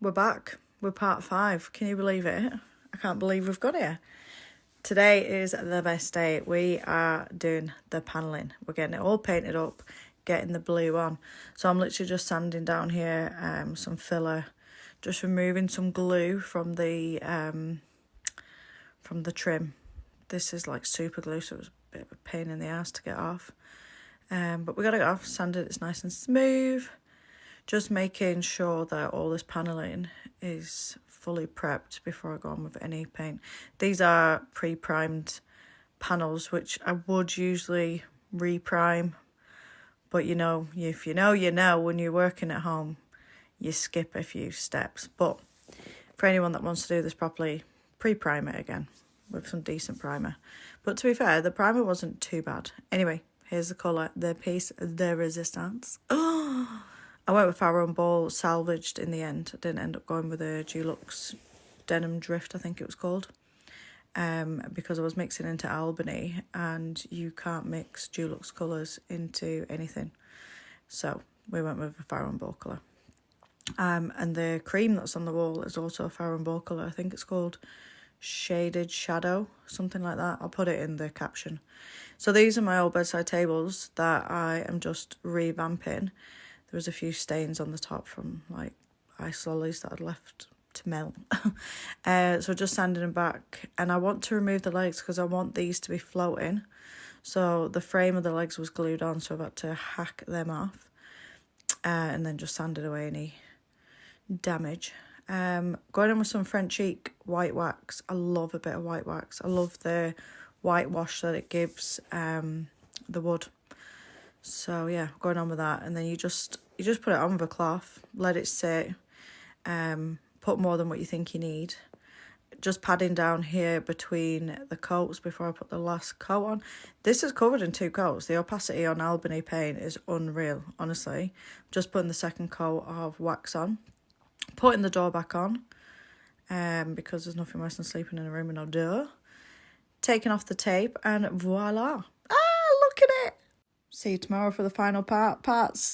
We're back with part 5. Can you believe it? I can't believe we've got here. Today is the best day. We are doing the panelling. We're getting it all painted up, getting the blue on. So I'm literally just sanding down here some filler, just removing some glue from the trim. This is like super glue, so it was a bit of a pain in the ass to get off. But we got it off, sanded, it's nice and smooth. Just making sure that all this panelling is fully prepped before I go on with any paint. These are pre-primed panels, which I would usually re-prime. But you know, if you know, when you're working at home, you skip a few steps. But for anyone that wants to do this properly, pre-prime it again with some decent primer. But to be fair, the primer wasn't too bad. Anyway, here's the colour, the piece de resistance. Oh, I went with Farrow & Ball salvaged in the end. I didn't end up going with a Dulux Denim Drift, I think it was called. Because I was mixing into Albany and you can't mix Dulux colours into anything. So we went with a Farrow & Ball colour. And the cream that's on the wall is also a Farrow & Ball colour. I think it's called Shaded Shadow, something like that. I'll put it in the caption. So these are my old bedside tables that I am just revamping. There was a few stains on the top from like ice lollies that I'd left to melt. So just sanding them back. And I want to remove the legs because I want these to be floating. So the frame of the legs was glued on, so I've had to hack them off. And then just sanded away any damage. Going on with some French Oak white wax. I love a bit of white wax. I love the whitewash that it gives the wood. So yeah, going on with that, and then you just put it on with a cloth, let it sit, put more than what you think you need. Just padding down here between the coats before I put the last coat on. This is covered in 2 coats. The opacity on Albany paint is unreal, honestly. Just putting the second coat of wax on, putting the door back on, because there's nothing worse than sleeping in a room with no door. Taking off the tape, and voila. Ah, look at it. See you tomorrow for the final parts.